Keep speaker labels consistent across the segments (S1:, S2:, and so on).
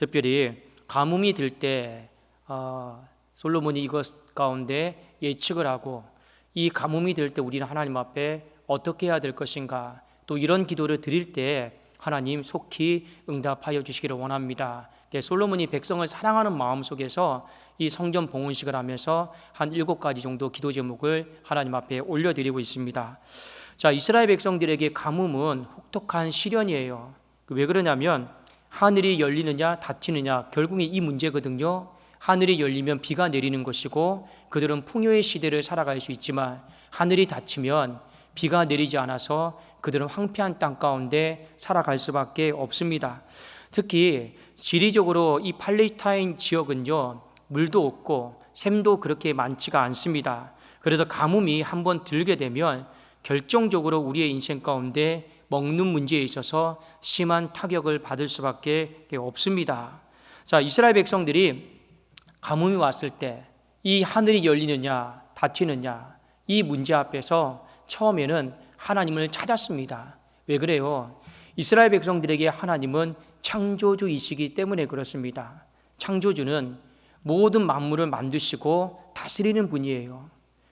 S1: 특별히 가뭄이 들 때 솔로몬이 이것 가운데 예측을 하고 이 가뭄이 들 때 우리는 하나님 앞에 어떻게 해야 될 것인가, 또 이런 기도를 드릴 때 하나님 속히 응답하여 주시기를 원합니다. 솔로몬이 백성을 사랑하는 마음 속에서 이 성전 봉헌식을 하면서 한 7가지 정도 기도 제목을 하나님 앞에 올려드리고 있습니다. 자, 이스라엘 백성들에게 가뭄은 혹독한 시련이에요. 왜 그러냐면 하늘이 열리느냐 닫히느냐, 결국은 이 문제거든요. 하늘이 열리면 비가 내리는 것이고 그들은 풍요의 시대를 살아갈 수 있지만, 하늘이 닫히면 비가 내리지 않아서 그들은 황폐한 땅 가운데 살아갈 수밖에 없습니다. 특히 지리적으로 이 팔레스타인 지역은요, 물도 없고 샘도 그렇게 많지가 않습니다. 그래서 가뭄이 한번 들게 되면 결정적으로 우리의 인생 가운데 먹는 문제에 있어서 심한 타격을 받을 수밖에 없습니다. 자, 이스라엘 백성들이 가뭄이 왔을 때 이 하늘이 열리느냐 닫히느냐, 이 문제 앞에서 처음에는 하나님을 찾았습니다. 왜 그래요? 이스라엘 백성들에게 하나님은 창조주이시기 때문에 그렇습니다. 창조주는 모든 만물을 만드시고 다스리는 분이에요.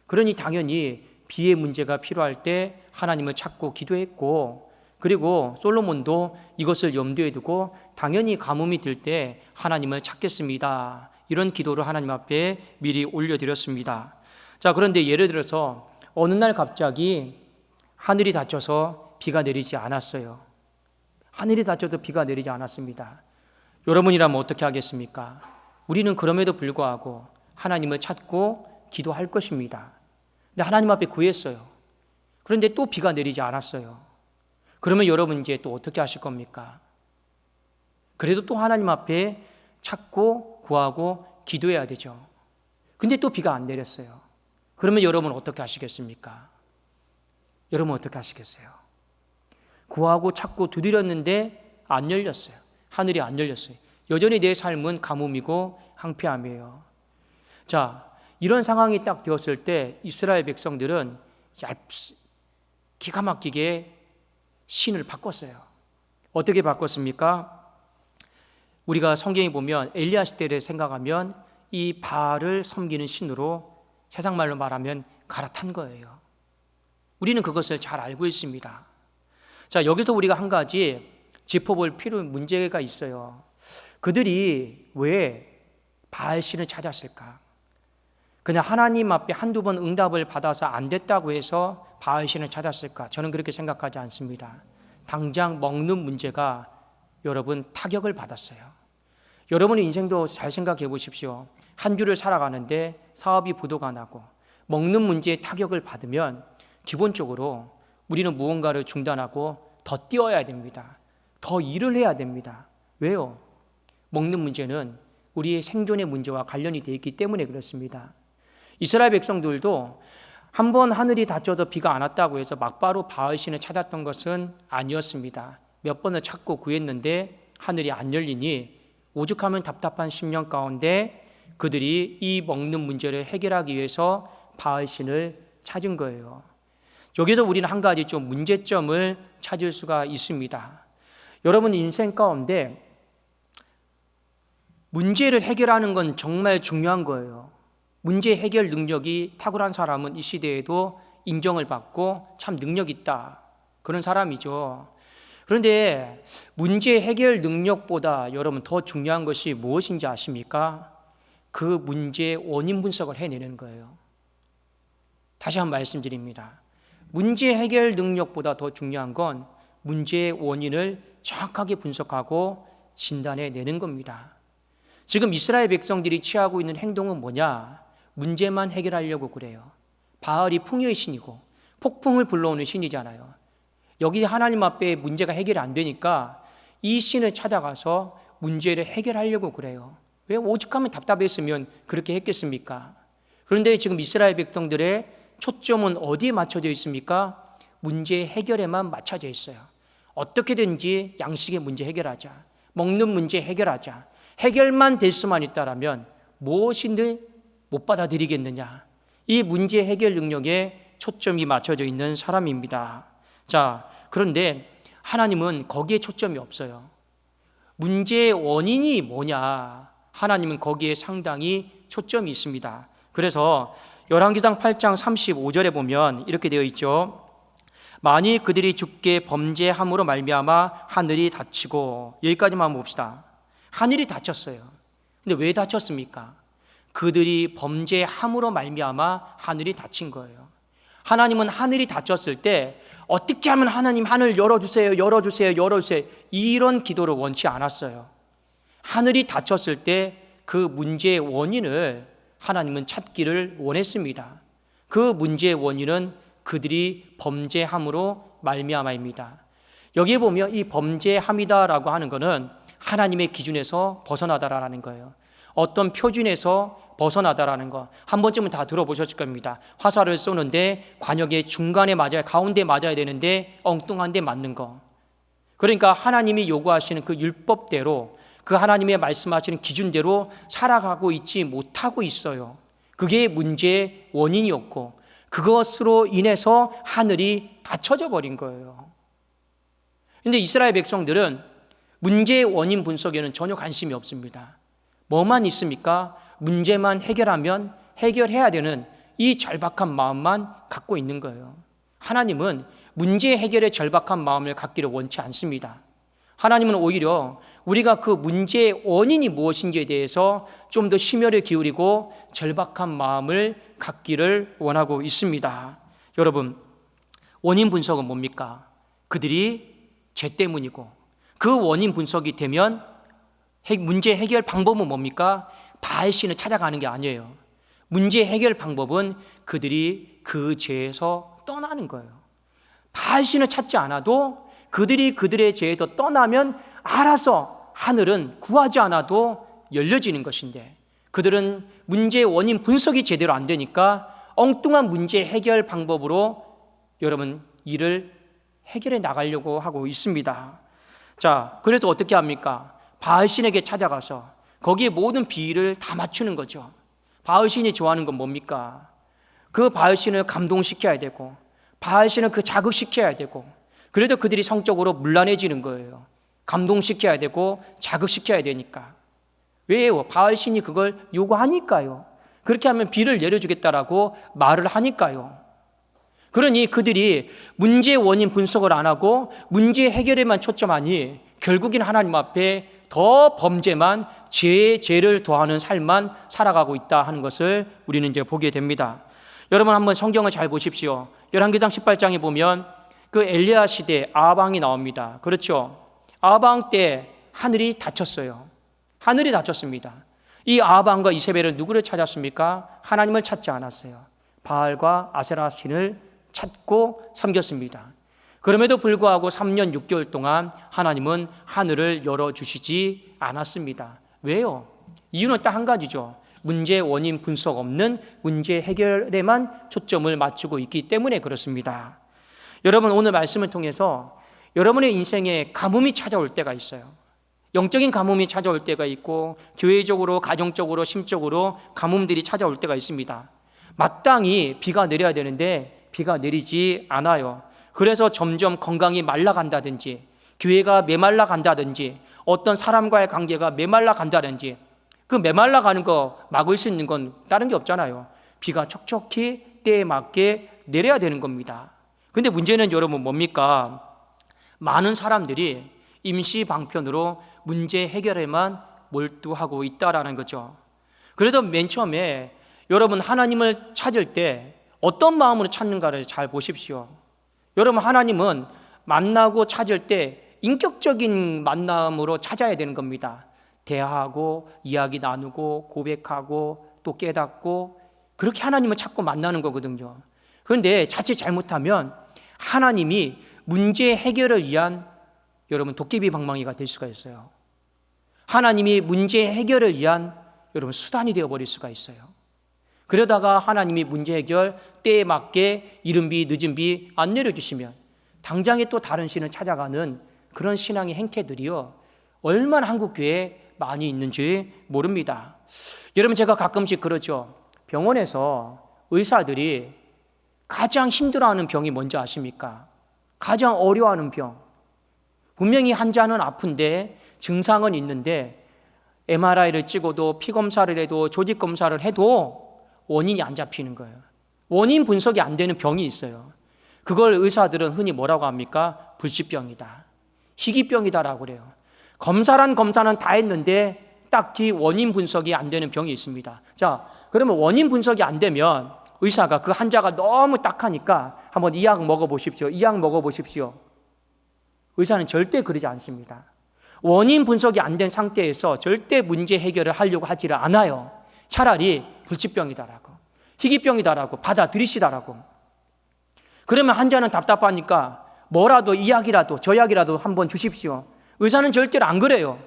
S1: 그러니 당연히 비의 문제가 필요할 때 하나님을 찾고 기도했고, 그리고 솔로몬도 이것을 염두에 두고 당연히 가뭄이 들 때 하나님을 찾겠습니다, 이런 기도를 하나님 앞에 미리 올려드렸습니다. 자, 그런데 예를 들어서 어느 날 갑자기 하늘이 닫혀서 비가 내리지 않았어요. 하늘이 닫혀서 비가 내리지 않았습니다. 여러분이라면 어떻게 하겠습니까? 우리는 그럼에도 불구하고 하나님을 찾고 기도할 것입니다. 근데 하나님 앞에 구했어요. 그런데 또 비가 내리지 않았어요. 그러면 여러분 이제 또 어떻게 하실 겁니까? 그래도 또 하나님 앞에 찾고 구하고 기도해야 되죠. 근데 또 비가 안 내렸어요. 그러면 여러분 어떻게 하시겠습니까? 여러분 어떻게 하시겠어요? 구하고 찾고 두드렸는데 안 열렸어요. 하늘이 안 열렸어요. 여전히 내 삶은 가뭄이고 황폐함이에요. 자, 이런 상황이 딱 되었을 때 이스라엘 백성들은 기가 막히게 신을 바꿨어요. 어떻게 바꿨습니까? 우리가 성경에 보면 엘리야 시대를 생각하면 이 바알을 섬기는 신으로 세상 말로 말하면 갈아탄 거예요. 우리는 그것을 잘 알고 있습니다. 자, 여기서 우리가 한 가지 짚어볼 문제가 있어요. 그들이 왜 바알 신을 찾았을까? 그냥 하나님 앞에 한두 번 응답을 받아서 안 됐다고 해서 바알 신을 찾았을까? 저는 그렇게 생각하지 않습니다. 당장 먹는 문제가 여러분 타격을 받았어요. 여러분의 인생도 잘 생각해 보십시오. 한 주를 살아가는데 사업이 부도가 나고 먹는 문제에 타격을 받으면 기본적으로 우리는 무언가를 중단하고 더 뛰어야 됩니다. 더 일을 해야 됩니다. 왜요? 먹는 문제는 우리의 생존의 문제와 관련이 되어 있기 때문에 그렇습니다. 이스라엘 백성들도 한번 하늘이 닫혀도 비가 안 왔다고 해서 막바로 바알신을 찾았던 것은 아니었습니다. 몇 번을 찾고 구했는데 하늘이 안 열리니 오죽하면 답답한 심령 가운데 그들이 이 먹는 문제를 해결하기 위해서 바알신을 찾은 거예요. 여기서 우리는 한 가지 좀 문제점을 찾을 수가 있습니다. 여러분 인생 가운데 문제를 해결하는 건 정말 중요한 거예요. 문제 해결 능력이 탁월한 사람은 이 시대에도 인정을 받고 참 능력 있다, 그런 사람이죠. 그런데 문제 해결 능력보다 여러분 더 중요한 것이 무엇인지 아십니까? 그 문제의 원인 분석을 해내는 거예요. 다시 한번 말씀드립니다. 문제 해결 능력보다 더 중요한 건 문제의 원인을 정확하게 분석하고 진단해내는 겁니다. 지금 이스라엘 백성들이 취하고 있는 행동은 뭐냐? 문제만 해결하려고 그래요. 바알이 풍요의 신이고 폭풍을 불러오는 신이잖아요. 여기 하나님 앞에 문제가 해결이 안 되니까 이 신을 찾아가서 문제를 해결하려고 그래요. 왜? 오죽하면 답답했으면 그렇게 했겠습니까? 그런데 지금 이스라엘 백성들의 초점은 어디에 맞춰져 있습니까? 문제 해결에만 맞춰져 있어요. 어떻게든지 양식의 문제 해결하자, 먹는 문제 해결하자, 해결만 될 수만 있다라면 무엇이든 못 받아들이겠느냐, 이 문제 해결 능력에 초점이 맞춰져 있는 사람입니다. 자, 그런데 하나님은 거기에 초점이 없어요. 문제의 원인이 뭐냐? 하나님은 거기에 상당히 초점이 있습니다. 그래서 열왕기상 8장 35절에 보면 이렇게 되어 있죠. 만일 그들이 주께 범죄함으로 말미암아 하늘이 닫히고, 여기까지만 한번 봅시다. 하늘이 닫혔어요. 근데 왜 닫혔습니까? 그들이 범죄함으로 말미암아 하늘이 닫힌 거예요. 하나님은 하늘이 닫혔을 때 어떻게 하면 하나님 하늘 열어주세요, 열어주세요, 열어주세요, 이런 기도를 원치 않았어요. 하늘이 닫혔을 때 그 문제의 원인을 하나님은 찾기를 원했습니다. 그 문제의 원인은 그들이 범죄함으로 말미암아입니다. 여기에 보면 이 범죄함이다라고 하는 것은 하나님의 기준에서 벗어나다라는 거예요. 어떤 표준에서 벗어나다라는 거 한 번쯤은 다 들어보셨을 겁니다. 화살을 쏘는데 관역의 중간에 맞아야, 가운데 맞아야 되는데 엉뚱한 데 맞는 거. 그러니까 하나님이 요구하시는 그 율법대로, 그 하나님의 말씀하시는 기준대로 살아가고 있지 못하고 있어요. 그게 문제의 원인이었고, 그것으로 인해서 하늘이 닫혀져 버린 거예요. 그런데 이스라엘 백성들은 문제의 원인 분석에는 전혀 관심이 없습니다. 뭐만 있습니까? 문제만 해결하면 해결해야 되는 이 절박한 마음만 갖고 있는 거예요. 하나님은 문제 해결의 절박한 마음을 갖기를 원치 않습니다. 하나님은 오히려 우리가 그 문제의 원인이 무엇인지에 대해서 좀 더 심혈을 기울이고 절박한 마음을 갖기를 원하고 있습니다. 여러분, 원인 분석은 뭡니까? 그들이 죄 때문이고, 그 원인 분석이 되면 문제 해결 방법은 뭡니까? 바알신을 찾아가는 게 아니에요. 문제 해결 방법은 그들이 그 죄에서 떠나는 거예요. 바알신을 찾지 않아도 그들이 그들의 죄에서 떠나면 알아서 하늘은 구하지 않아도 열려지는 것인데, 그들은 문제의 원인 분석이 제대로 안 되니까 엉뚱한 문제 해결 방법으로 여러분 일을 해결해 나가려고 하고 있습니다. 자, 그래서 어떻게 합니까? 바알신에게 찾아가서 거기에 모든 비위를 다 맞추는 거죠. 바알신이 좋아하는 건 뭡니까? 그 바알신을 감동시켜야 되고, 바알신을 그 자극시켜야 되고, 그래도 그들이 성적으로 문란해지는 거예요. 감동시켜야 되고 자극시켜야 되니까. 왜요? 바알신이 그걸 요구하니까요. 그렇게 하면 비를 내려주겠다라고 말을 하니까요. 그러니 그들이 문제의 원인 분석을 안 하고 문제 해결에만 초점하니 결국엔 하나님 앞에 더 범죄만, 죄를 더하는 삶만 살아가고 있다 하는 것을 우리는 이제 보게 됩니다. 여러분 한번 성경을 잘 보십시오. 열왕기상 18장에 보면 그 엘리야 시대 아방이 나옵니다. 그렇죠? 아방 때 하늘이 닫혔어요. 하늘이 닫혔습니다. 이 아방과 이세벨은 누구를 찾았습니까? 하나님을 찾지 않았어요. 바알과 아세라 신을 찾고 섬겼습니다. 그럼에도 불구하고 3년 6개월 동안 하나님은 하늘을 열어주시지 않았습니다. 왜요? 이유는 딱 한 가지죠. 문제 원인 분석 없는 문제 해결에만 초점을 맞추고 있기 때문에 그렇습니다. 여러분, 오늘 말씀을 통해서 여러분의 인생에 가뭄이 찾아올 때가 있어요. 영적인 가뭄이 찾아올 때가 있고, 교회적으로, 가정적으로, 심적으로 가뭄들이 찾아올 때가 있습니다. 마땅히 비가 내려야 되는데 비가 내리지 않아요. 그래서 점점 건강이 말라간다든지, 교회가 메말라 간다든지, 어떤 사람과의 관계가 메말라 간다든지, 그 메말라 가는 거 막을 수 있는 건 다른 게 없잖아요. 비가 촉촉히 때에 맞게 내려야 되는 겁니다. 근데 문제는 여러분 뭡니까? 많은 사람들이 임시 방편으로 문제 해결에만 몰두하고 있다라는 거죠. 그래도 맨 처음에 여러분 하나님을 찾을 때 어떤 마음으로 찾는가를 잘 보십시오. 여러분, 하나님은 만나고 찾을 때 인격적인 만남으로 찾아야 되는 겁니다. 대화하고 이야기 나누고 고백하고 또 깨닫고, 그렇게 하나님을 찾고 만나는 거거든요. 그런데 자칫 잘못하면 하나님이 문제 해결을 위한 여러분 도깨비 방망이가 될 수가 있어요. 하나님이 문제 해결을 위한 여러분 수단이 되어버릴 수가 있어요. 그러다가 하나님이 문제 해결 때에 맞게 이른 비 늦은 비 안 내려주시면 당장에 또 다른 신을 찾아가는 그런 신앙의 행태들이요, 얼마나 한국 교회에 많이 있는지 모릅니다. 여러분, 제가 가끔씩 그러죠. 병원에서 의사들이 가장 힘들어하는 병이 뭔지 아십니까? 가장 어려워하는 병. 분명히 환자는 아픈데 증상은 있는데 MRI를 찍어도 피 검사를 해도 조직 검사를 해도 원인이 안 잡히는 거예요. 원인 분석이 안 되는 병이 있어요. 그걸 의사들은 흔히 뭐라고 합니까? 불치병이다, 희귀병이다라고 그래요. 검사는 다 했는데 딱히 원인 분석이 안 되는 병이 있습니다. 자, 그러면 원인 분석이 안 되면 의사가 그 환자가 너무 딱하니까 한번 이 약 먹어보십시오, 이 약 먹어보십시오. 의사는 절대 그러지 않습니다. 원인 분석이 안 된 상태에서 절대 문제 해결을 하려고 하지를 않아요. 차라리 불치병이다라고, 희귀병이다라고 받아들이시다라고. 그러면 환자는 답답하니까 뭐라도 이 약이라도 저 약이라도 한번 주십시오. 의사는 절대로 안 그래요.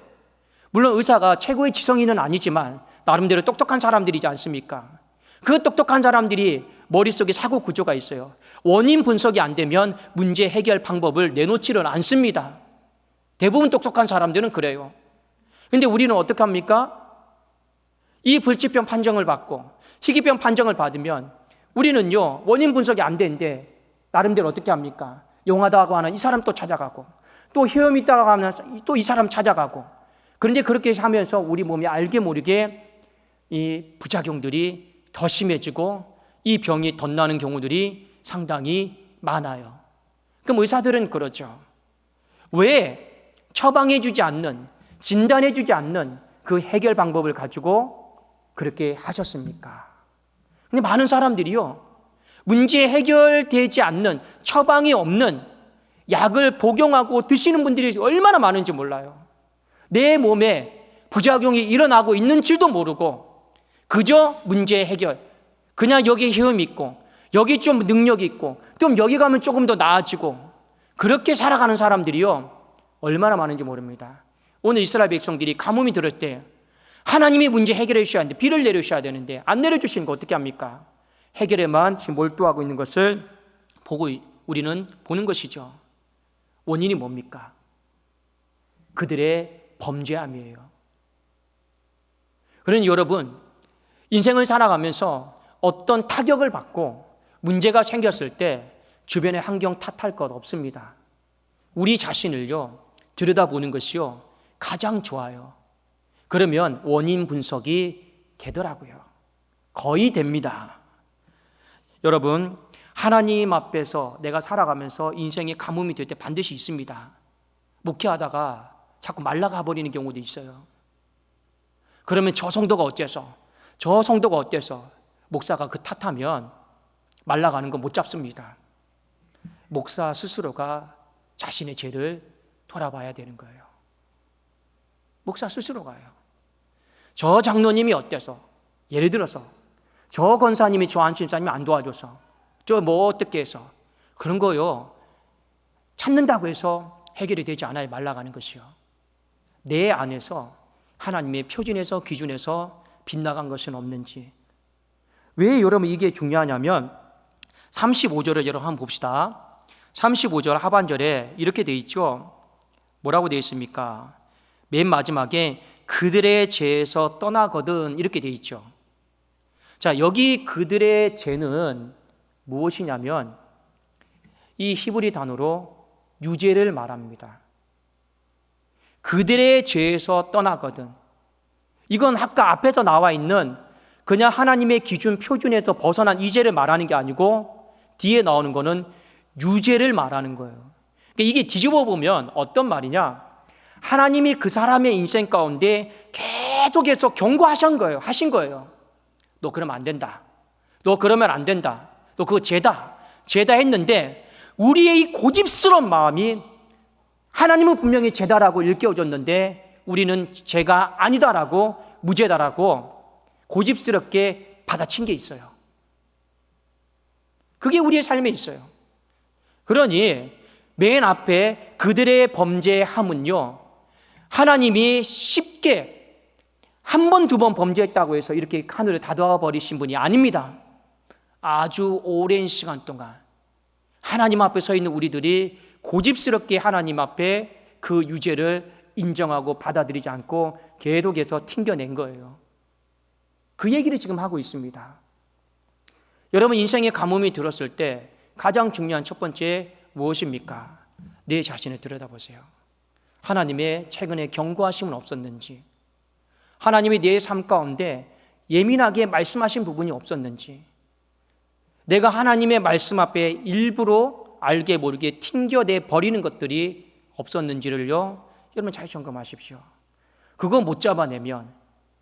S1: 물론 의사가 최고의 지성인은 아니지만 나름대로 똑똑한 사람들이지 않습니까? 그 똑똑한 사람들이 머릿속에 사고 구조가 있어요. 원인 분석이 안 되면 문제 해결 방법을 내놓지를 않습니다. 대부분 똑똑한 사람들은 그래요. 근데 우리는 어떻게 합니까? 이 불치병 판정을 받고 희귀병 판정을 받으면 우리는요, 원인 분석이 안 되는데 나름대로 어떻게 합니까? 용하다고 하는 이 사람 또 찾아가고, 또 혈염이 있다고 하면 또 이 사람 찾아가고. 그런데 그렇게 하면서 우리 몸이 알게 모르게 이 부작용들이 더 심해지고 이 병이 덧나는 경우들이 상당히 많아요. 그럼 의사들은 그러죠. 왜 처방해주지 않는, 진단해주지 않는 그 해결 방법을 가지고 그렇게 하셨습니까? 근데 많은 사람들이요, 문제 해결되지 않는, 처방이 없는 약을 복용하고 드시는 분들이 얼마나 많은지 몰라요. 내 몸에 부작용이 일어나고 있는 줄도 모르고 그저 문제 해결, 그냥 여기 힘이 있고 여기 좀 능력이 있고 좀 여기 가면 조금 더 나아지고, 그렇게 살아가는 사람들이요 얼마나 많은지 모릅니다. 오늘 이스라엘 백성들이 가뭄이 들을 때 하나님이 문제 해결해 주셔야 하는데, 비를 내려주셔야 되는데 안 내려주시는 거 어떻게 합니까? 해결에만 지금 몰두하고 있는 것을 보고 우리는 보는 것이죠. 원인이 뭡니까? 그들의 범죄함이에요. 그러니 여러분, 인생을 살아가면서 어떤 타격을 받고 문제가 생겼을 때 주변의 환경 탓할 것 없습니다. 우리 자신을요 들여다보는 것이요 가장 좋아요. 그러면 원인 분석이 되더라고요. 거의 됩니다. 여러분, 하나님 앞에서 내가 살아가면서 인생의 가뭄이 될 때 반드시 있습니다. 목회하다가 자꾸 말라가 버리는 경우도 있어요. 그러면 저 성도가 어째서, 저 성도가 어때서, 목사가 그 탓하면 말라가는 거 못 잡습니다. 목사 스스로가 자신의 죄를 돌아봐야 되는 거예요. 목사 스스로가요. 저 장로님이 어때서, 예를 들어서 저 권사님이 저 안신사님이 안 도와줘서, 저 뭐 어떻게 해서, 그런 거요 찾는다고 해서 해결이 되지 않아요. 말라가는 것이요. 내 안에서 하나님의 표준에서 기준에서 빗나간 것은 없는지. 왜 여러분 이게 중요하냐면 35절을 여러분 한번 봅시다. 35절 하반절에 이렇게 돼 있죠. 뭐라고 돼 있습니까? 맨 마지막에 그들의 죄에서 떠나거든 이렇게 돼 있죠. 자, 여기 그들의 죄는 무엇이냐면 이 히브리 단어로 유죄를 말합니다. 그들의 죄에서 떠나거든. 이건 아까 앞에서 나와 있는 그냥 하나님의 기준 표준에서 벗어난 이 죄를 말하는 게 아니고 뒤에 나오는 거는 유죄를 말하는 거예요. 그러니까 이게 뒤집어 보면 어떤 말이냐? 하나님이 그 사람의 인생 가운데 계속해서 경고하신 거예요. 하신 거예요. 너 그러면 안 된다. 너 그러면 안 된다. 너 그거 죄다. 죄다 했는데 우리의 이 고집스러운 마음이 하나님은 분명히 죄다라고 일깨워줬는데 우리는 죄가 아니다라고, 무죄다라고 고집스럽게 받아친 게 있어요. 그게 우리의 삶에 있어요. 그러니 맨 앞에 그들의 범죄함은요, 하나님이 쉽게 한 번, 두 번 범죄했다고 해서 이렇게 하늘을 닫아버리신 분이 아닙니다. 아주 오랜 시간 동안 하나님 앞에 서 있는 우리들이 고집스럽게 하나님 앞에 그 유죄를 인정하고 받아들이지 않고 계속해서 튕겨낸 거예요. 그 얘기를 지금 하고 있습니다. 여러분, 인생의 가뭄이 들었을 때 가장 중요한 첫 번째 무엇입니까? 내 자신을 들여다보세요. 하나님의 최근에 경고하심은 없었는지, 하나님이 내 삶 가운데 예민하게 말씀하신 부분이 없었는지, 내가 하나님의 말씀 앞에 일부러 알게 모르게 튕겨내 버리는 것들이 없었는지를요, 여러분 잘 점검하십시오. 그거 못 잡아내면,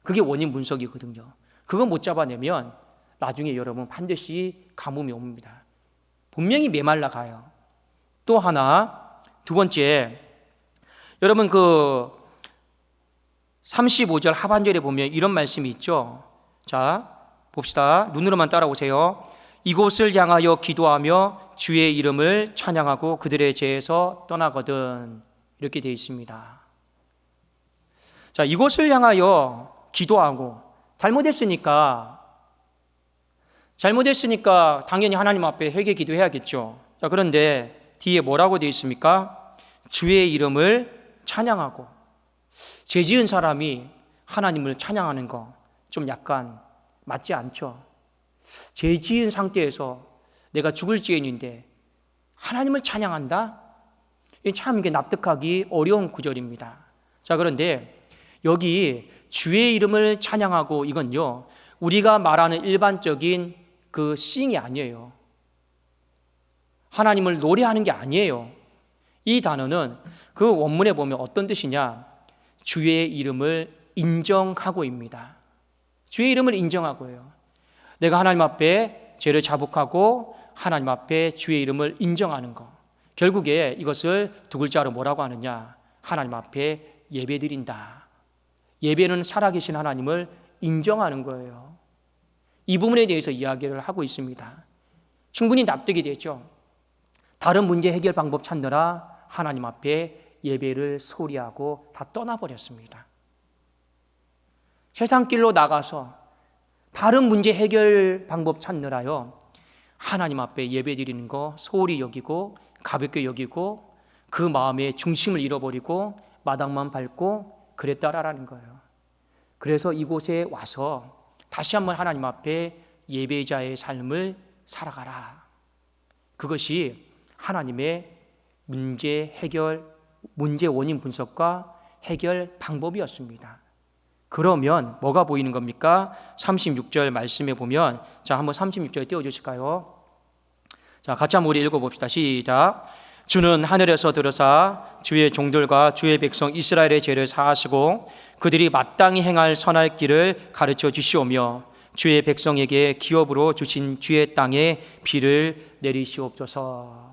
S1: 그게 원인 분석이거든요. 그거 못 잡아내면 나중에 여러분 반드시 가뭄이 옵니다. 분명히 메말라 가요. 또 하나, 두 번째, 여러분 그 35절 하반절에 보면 이런 말씀이 있죠. 자, 봅시다. 눈으로만 따라오세요. 이곳을 향하여 기도하며 주의 이름을 찬양하고 그들의 죄에서 떠나거든. 이렇게 되어 있습니다. 자, 이곳을 향하여 기도하고, 잘못했으니까 당연히 하나님 앞에 회개 기도해야겠죠. 자, 그런데 뒤에 뭐라고 되어 있습니까? 주의 이름을 찬양하고. 죄 지은 사람이 하나님을 찬양하는 거 좀 약간 맞지 않죠. 죄 지은 상태에서 내가 죽을 지경인데 하나님을 찬양한다? 참 이게 납득하기 어려운 구절입니다. 자, 그런데 여기 주의 이름을 찬양하고, 이건요 우리가 말하는 일반적인 그 싱이 아니에요. 하나님을 노래하는 게 아니에요. 이 단어는 그 원문에 보면 어떤 뜻이냐, 주의 이름을 인정하고입니다. 주의 이름을 인정하고요. 내가 하나님 앞에 죄를 자복하고 하나님 앞에 주의 이름을 인정하는 것, 결국에 이것을 두 글자로 뭐라고 하느냐, 하나님 앞에 예배드린다. 예배는 살아계신 하나님을 인정하는 거예요. 이 부분에 대해서 이야기를 하고 있습니다. 충분히 납득이 되죠. 다른 문제 해결 방법 찾느라 하나님 앞에 예배를 소리하고 다 떠나버렸습니다. 세상 길로 나가서 다른 문제 해결 방법 찾느라요, 하나님 앞에 예배 드리는 거 소홀히 여기고 가볍게 여기고 그 마음의 중심을 잃어버리고 마당만 밟고 그랬다라는 거예요. 그래서 이곳에 와서 다시 한번 하나님 앞에 예배자의 삶을 살아가라. 그것이 하나님의 문제 해결, 문제 원인 분석과 해결 방법이었습니다. 그러면 뭐가 보이는 겁니까? 36절 말씀에 보면, 자, 한번 36절 띄워주실까요? 자, 같이 한번 우리 읽어봅시다. 시작. 주는 하늘에서 들으사 주의 종들과 주의 백성 이스라엘의 죄를 사하시고 그들이 마땅히 행할 선할 길을 가르쳐 주시오며 주의 백성에게 기업으로 주신 주의 땅에 비를 내리시옵소서.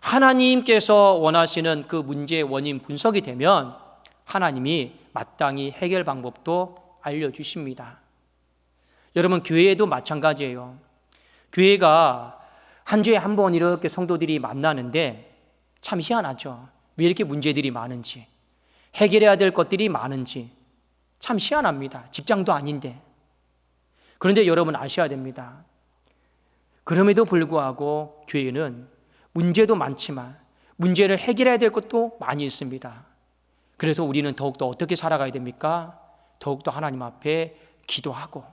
S1: 하나님께서 원하시는 그 문제의 원인 분석이 되면 하나님이 마땅히 해결 방법도 알려주십니다. 여러분, 교회에도 마찬가지예요. 교회가 한 주에 한 번 이렇게 성도들이 만나는데 참 희한하죠. 왜 이렇게 문제들이 많은지, 해결해야 될 것들이 많은지 참 희한합니다. 직장도 아닌데. 그런데 여러분 아셔야 됩니다. 그럼에도 불구하고 교회는 문제도 많지만 문제를 해결해야 될 것도 많이 있습니다. 그래서 우리는 더욱더 어떻게 살아가야 됩니까? 더욱더 하나님 앞에 기도하고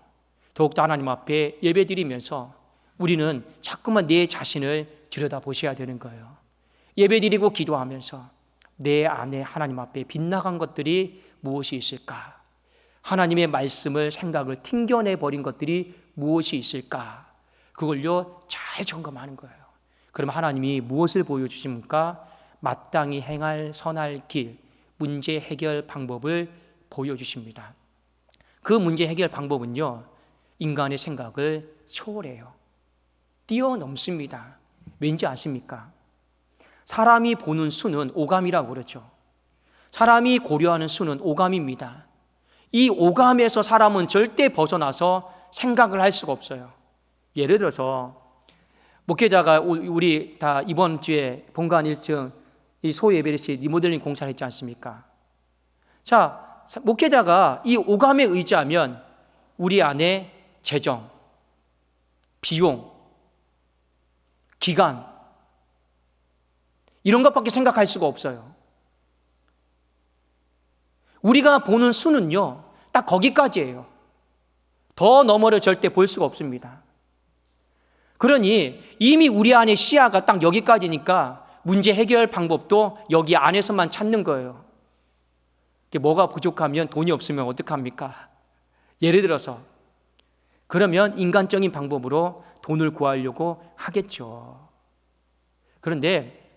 S1: 더욱더 하나님 앞에 예배드리면서 우리는 자꾸만 내 자신을 들여다보셔야 되는 거예요. 예배드리고 기도하면서 내 안에 하나님 앞에 빗나간 것들이 무엇이 있을까? 하나님의 말씀을, 생각을 튕겨내버린 것들이 무엇이 있을까? 그걸요 잘 점검하는 거예요. 그럼 하나님이 무엇을 보여주십니까? 마땅히 행할 선할 길, 문제 해결 방법을 보여주십니다. 그 문제 해결 방법은요 인간의 생각을 초월해요. 뛰어넘습니다. 왠지 아십니까? 사람이 보는 수는 오감이라고 그러죠. 사람이 고려하는 수는 오감입니다. 이 오감에서 사람은 절대 벗어나서 생각을 할 수가 없어요. 예를 들어서 목회자가 우리 다 이번 주에 본관 1층 이 소예배실 리모델링 공사를 했지 않습니까? 자, 목회자가 이 오감에 의지하면 우리 안에 재정, 비용, 기간 이런 것밖에 생각할 수가 없어요. 우리가 보는 수는요 딱 거기까지예요. 더 너머를 절대 볼 수가 없습니다. 그러니 이미 우리 안의 시야가 딱 여기까지니까 문제 해결 방법도 여기 안에서만 찾는 거예요. 뭐가 부족하면 돈이 없으면 어떡합니까? 예를 들어서 그러면 인간적인 방법으로 돈을 구하려고 하겠죠. 그런데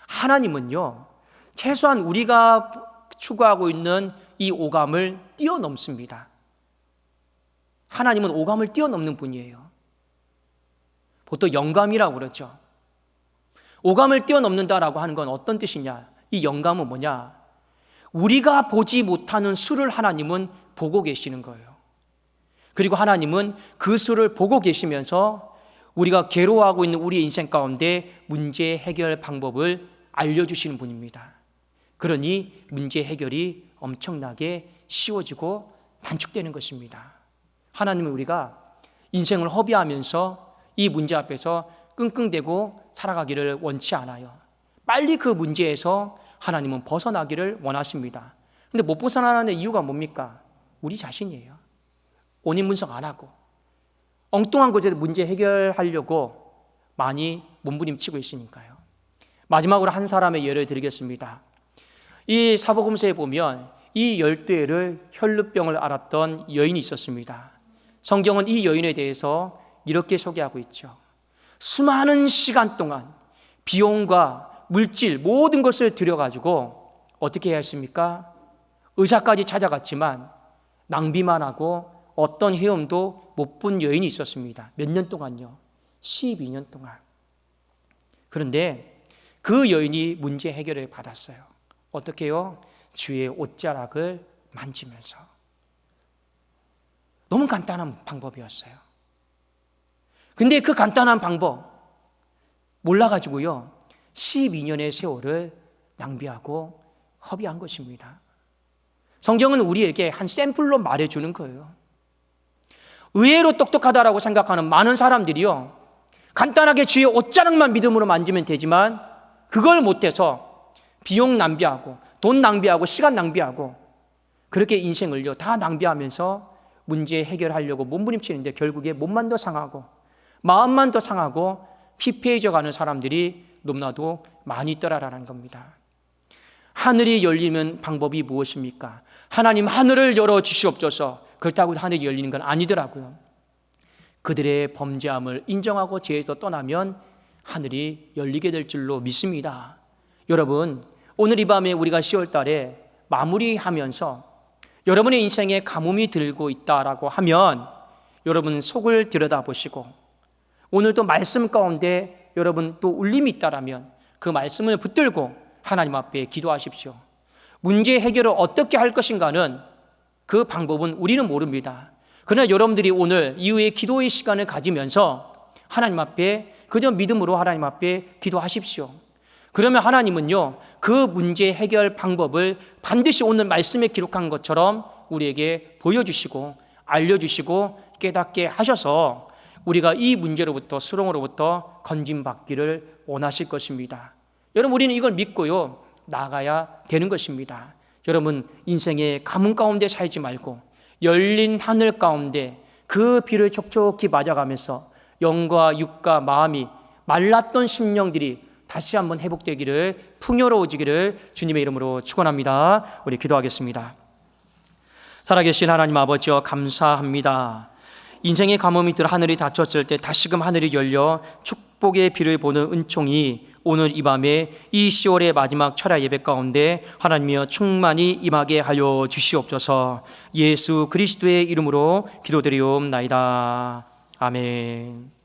S1: 하나님은요, 최소한 우리가 추구하고 있는 이 오감을 뛰어넘습니다. 하나님은 오감을 뛰어넘는 분이에요. 보통 영감이라고 그러죠. 오감을 뛰어넘는다라고 하는 건 어떤 뜻이냐? 이 영감은 뭐냐? 우리가 보지 못하는 수를 하나님은 보고 계시는 거예요. 그리고 하나님은 그 수를 보고 계시면서 우리가 괴로워하고 있는 우리의 인생 가운데 문제 해결 방법을 알려주시는 분입니다. 그러니 문제 해결이 엄청나게 쉬워지고 단축되는 것입니다. 하나님은 우리가 인생을 허비하면서 이 문제 앞에서 끙끙대고 살아가기를 원치 않아요. 빨리 그 문제에서 하나님은 벗어나기를 원하십니다. 근데 못 벗어나는 이유가 뭡니까? 우리 자신이에요. 원인 분석 안 하고 엉뚱한 것에 문제 해결하려고 많이 몸부림치고 있으니까요. 마지막으로 한 사람의 예를 드리겠습니다. 이 사복음서에 보면 이 12해를 혈루병을 앓았던 여인이 있었습니다. 성경은 이 여인에 대해서 이렇게 소개하고 있죠. 수많은 시간 동안 비용과 물질 모든 것을 들여가지고 어떻게 해야 했습니까? 의사까지 찾아갔지만 낭비만 하고 어떤 헤엄도 못 본 여인이 있었습니다. 몇 년 동안요? 12년 동안. 그런데 그 여인이 문제 해결을 받았어요. 어떻게 해요? 주의 옷자락을 만지면서. 너무 간단한 방법이었어요. 근데 그 간단한 방법 몰라가지고요 12년의 세월을 낭비하고 허비한 것입니다. 성경은 우리에게 한 샘플로 말해주는 거예요. 의외로 똑똑하다라고 생각하는 많은 사람들이요 간단하게 주의 옷자락만 믿음으로 만지면 되지만 그걸 못해서 비용 낭비하고 돈 낭비하고 시간 낭비하고 그렇게 인생을요 다 낭비하면서 문제 해결하려고 몸부림치는데 결국에 몸만 더 상하고 마음만 더 상하고 피폐해져 가는 사람들이 너무나도 많이 있더라라는 겁니다. 하늘이 열리는 방법이 무엇입니까? 하나님 하늘을 열어 주시옵소서. 그렇다고 하늘이 열리는 건 아니더라고요. 그들의 범죄함을 인정하고 죄에서 떠나면 하늘이 열리게 될 줄로 믿습니다. 여러분, 오늘 이 밤에 우리가 10월 달에 마무리하면서 여러분의 인생에 가뭄이 들고 있다라고 하면 여러분 속을 들여다보시고 오늘도 말씀 가운데 여러분 또 울림이 있다라면 그 말씀을 붙들고 하나님 앞에 기도하십시오. 문제 해결을 어떻게 할 것인가는 그 방법은 우리는 모릅니다. 그러나 여러분들이 오늘 이후에 기도의 시간을 가지면서 하나님 앞에 그저 믿음으로 하나님 앞에 기도하십시오. 그러면 하나님은요 그 문제 해결 방법을 반드시 오늘 말씀에 기록한 것처럼 우리에게 보여주시고 알려주시고 깨닫게 하셔서 우리가 이 문제로부터 수렁으로부터 건짐받기를 원하실 것입니다. 여러분 우리는 이걸 믿고요 나아가야 되는 것입니다. 여러분 인생의 가뭄 가운데 살지 말고 열린 하늘 가운데 그 비를 촉촉히 맞아가면서 영과 육과 마음이 말랐던 심령들이 다시 한번 회복되기를 풍요로워지기를 주님의 이름으로 축원합니다. 우리 기도하겠습니다. 살아계신 하나님 아버지여 감사합니다. 인생의 가뭄이 들어 하늘이 닫혔을 때 다시금 하늘이 열려 축복의 비를 보는 은총이 오늘 이 밤에 이 10월의 마지막 철야 예배 가운데 하나님이여 충만히 임하게 하여 주시옵소서. 예수 그리스도의 이름으로 기도드리옵나이다. 아멘.